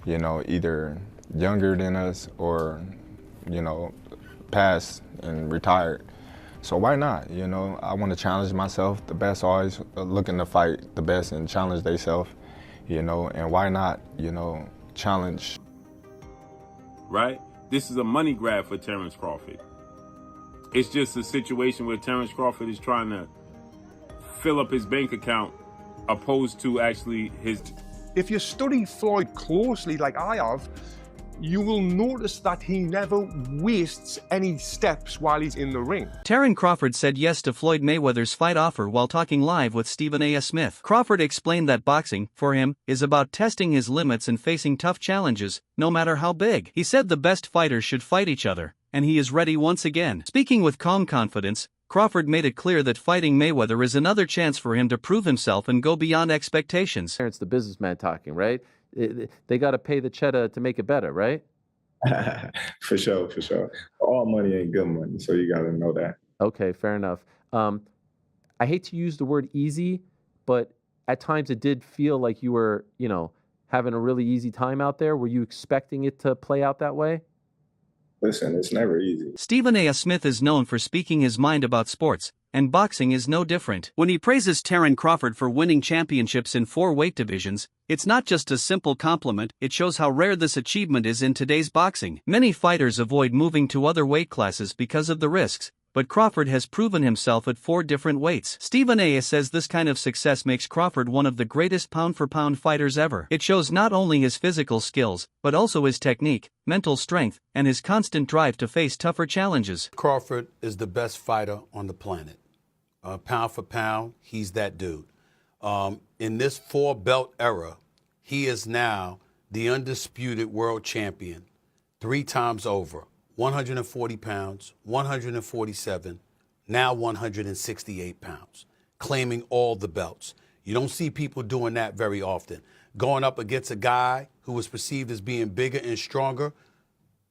you know, either younger than us or, you know, passed and retired. So why not? You know, I want to challenge myself. The best always looking to fight the best and challenge themselves, you know, and why not, you know, challenge. Right? This is a money grab for Terence Crawford. It's just a situation where Terence Crawford is trying to fill up his bank account opposed to actually his... If you study Floyd closely, like I have, you will notice that he never wastes any steps while he's in the ring. Terence Crawford said yes to Floyd Mayweather's fight offer while talking live with Stephen A. Smith. Crawford explained that boxing, for him, is about testing his limits and facing tough challenges, no matter how big. He said the best fighters should fight each other, and he is ready once again. Speaking with calm confidence, Crawford made it clear that fighting Mayweather is another chance for him to prove himself and go beyond expectations. Terence, the businessman talking, right? They got to pay the cheddar to make it better, right? For sure, for sure. All money ain't good money, so you got to know that. Okay, fair enough. I hate to use the word easy, but at times it did feel like you were, you know, having a really easy time out there. Were you expecting it to play out that way? Listen, it's never easy. Stephen A. Smith is known for speaking his mind about sports, and boxing is no different. When he praises Terence Crawford for winning championships in 4 weight divisions, it's not just a simple compliment, it shows how rare this achievement is in today's boxing. Many fighters avoid moving to other weight classes because of the risks, but Crawford has proven himself at 4 different weights. Stephen A. says this kind of success makes Crawford one of the greatest pound-for-pound fighters ever. It shows not only his physical skills, but also his technique, mental strength, and his constant drive to face tougher challenges. Crawford is the best fighter on the planet. Pound for pound, he's that dude. In this 4-belt era, he is now the undisputed world champion 3 times over. 140 pounds, 147, now 168 pounds, claiming all the belts. You don't see people doing that very often. Going up against a guy who was perceived as being bigger and stronger,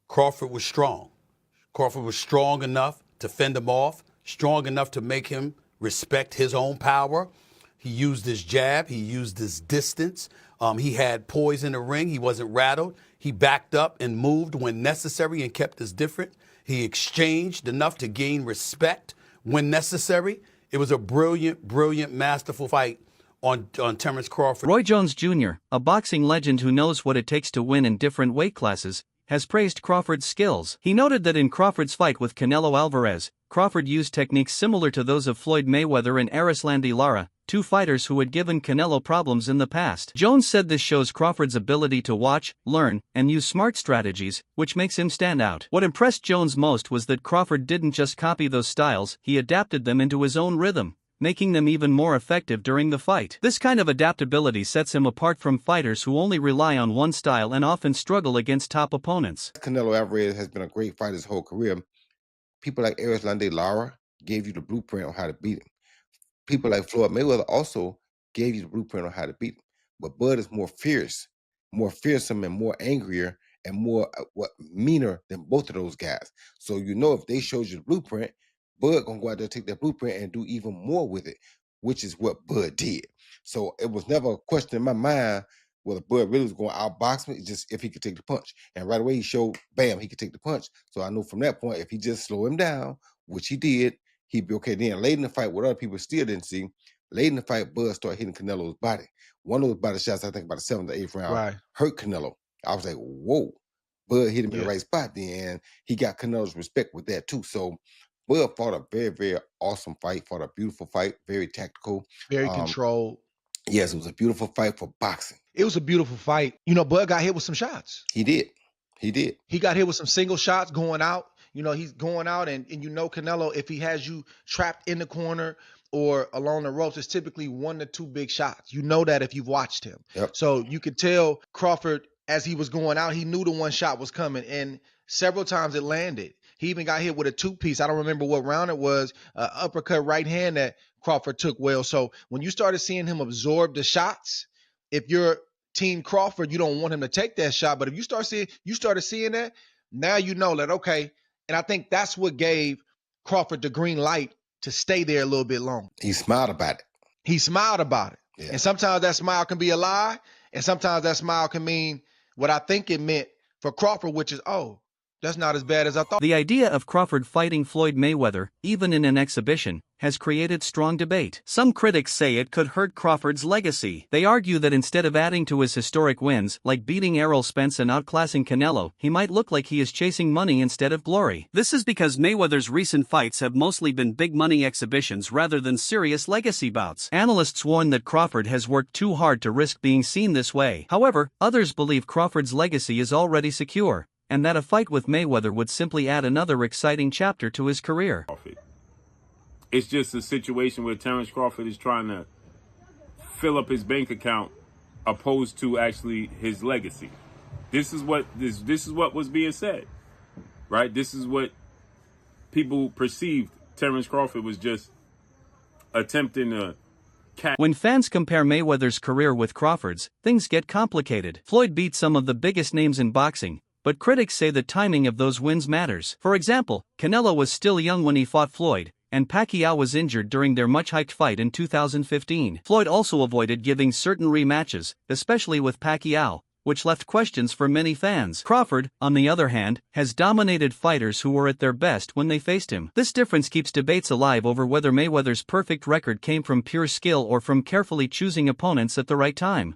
Crawford was strong. Crawford was strong enough to fend him off, strong enough to make him respect his own power. He used his jab, he used his distance. He had poise in the ring, he wasn't rattled. He backed up and moved when necessary and kept us different. He exchanged enough to gain respect when necessary. It was a brilliant, brilliant, masterful fight on Terence Crawford. Roy Jones Jr., a boxing legend who knows what it takes to win in different weight classes, has praised Crawford's skills. He noted that in Crawford's fight with Canelo Alvarez, Crawford used techniques similar to those of Floyd Mayweather and Erislandy Lara, 2 fighters who had given Canelo problems in the past. Jones said this shows Crawford's ability to watch, learn, and use smart strategies, which makes him stand out. What impressed Jones most was that Crawford didn't just copy those styles, he adapted them into his own rhythm, making them even more effective during the fight. This kind of adaptability sets him apart from fighters who only rely on one style and often struggle against top opponents. Canelo Alvarez has been a great fighter his whole career. People like Erislandy Lara gave you the blueprint on how to beat him. People like Floyd Mayweather also gave you the blueprint on how to beat him. But Bud is more fierce, more fearsome, and more angrier and more meaner than both of those guys. So you know if they showed you the blueprint, Bud gonna go out there, take that blueprint and do even more with it, which is what Bud did. So it was never a question in my mind whether Bud really was going to outbox me, just if he could take the punch. And right away he showed, bam, he could take the punch. So I knew from that point, if he just slow him down, which he did, he'd be okay. Then late in the fight, what other people still didn't see, late in the fight, Bud started hitting Canelo's body. One of those body shots, I think about the 7th or 8th round, hurt Canelo. I was like, whoa. Bud hit him in the right spot then, and he got Canelo's respect with that too. So Bud fought a very, very awesome fight, fought a beautiful fight, very tactical. Very controlled. Yes, it was a beautiful fight for boxing. It was a beautiful fight. You know, Bud got hit with some shots. He did. He did. He got hit with some single shots going out. You know, he's going out and you know Canelo, if he has you trapped in the corner or along the ropes, it's typically 1 to 2 big shots. You know that if you've watched him. Yep. So you could tell Crawford, as he was going out, he knew the one shot was coming, and several times it landed. He even got hit with a 2-piece. I don't remember what round it was, uppercut right hand that Crawford took well. So when you started seeing him absorb the shots, if you're Team Crawford, you don't want him to take that shot. But if you started seeing that, now you know that, okay. And I think that's what gave Crawford the green light to stay there a little bit longer. He smiled about it. He smiled about it. Yeah. And sometimes that smile can be a lie. And sometimes that smile can mean what I think it meant for Crawford, which is, oh, that's not as bad as I thought. The idea of Crawford fighting Floyd Mayweather, even in an exhibition, has created strong debate. Some critics say it could hurt Crawford's legacy. They argue that instead of adding to his historic wins, like beating Errol Spence and outclassing Canelo, he might look like he is chasing money instead of glory. This is because Mayweather's recent fights have mostly been big money exhibitions rather than serious legacy bouts. Analysts warn that Crawford has worked too hard to risk being seen this way. However, others believe Crawford's legacy is already secure, and that a fight with Mayweather would simply add another exciting chapter to his career. It's just a situation where Terence Crawford is trying to fill up his bank account opposed to actually his legacy. This is what was being said, right? This is what people perceived Terence Crawford was just attempting to catch. When fans compare Mayweather's career with Crawford's, things get complicated. Floyd beat some of the biggest names in boxing, but critics say the timing of those wins matters. For example, Canelo was still young when he fought Floyd, and Pacquiao was injured during their much-hyped fight in 2015. Floyd also avoided giving certain rematches, especially with Pacquiao, which left questions for many fans. Crawford, on the other hand, has dominated fighters who were at their best when they faced him. This difference keeps debates alive over whether Mayweather's perfect record came from pure skill or from carefully choosing opponents at the right time.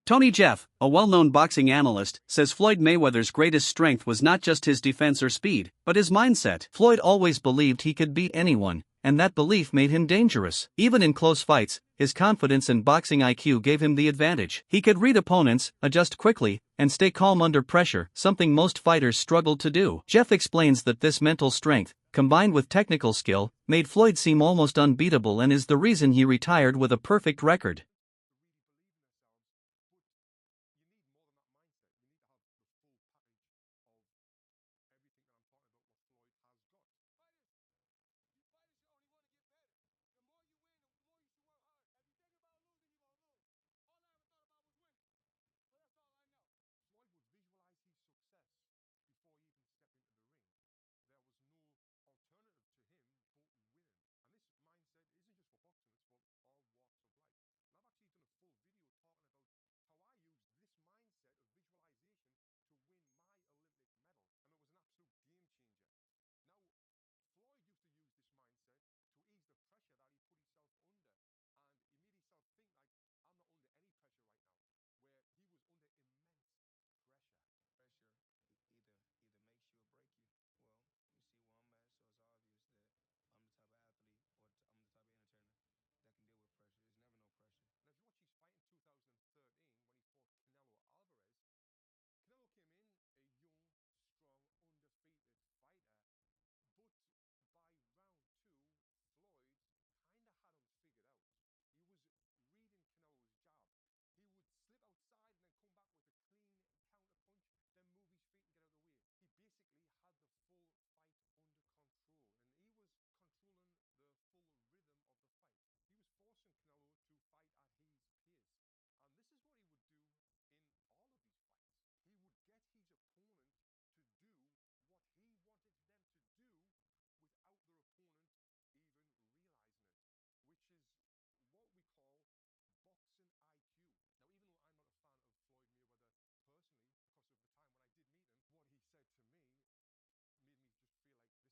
Tony Jeff, a well-known boxing analyst, says Floyd Mayweather's greatest strength was not just his defense or speed, but his mindset. Floyd always believed he could beat anyone, and that belief made him dangerous. Even in close fights, his confidence and boxing IQ gave him the advantage. He could read opponents, adjust quickly, and stay calm under pressure, something most fighters struggled to do. Jeff explains that this mental strength, combined with technical skill, made Floyd seem almost unbeatable and is the reason he retired with a perfect record.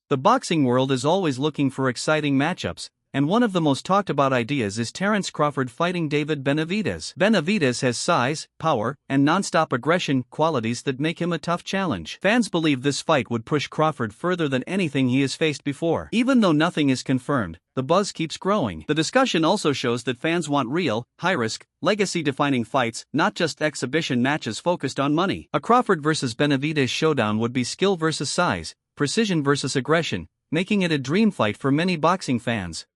The boxing world is always looking for exciting matchups, and one of the most talked about ideas is Terence Crawford fighting David Benavidez. Benavidez has size, power, and non-stop aggression qualities that make him a tough challenge. Fans believe this fight would push Crawford further than anything he has faced before. Even though nothing is confirmed, the buzz keeps growing. The discussion also shows that fans want real, high-risk, legacy-defining fights, not just exhibition matches focused on money. A Crawford versus Benavidez showdown would be skill versus size, precision versus aggression, making it a dream fight for many boxing fans.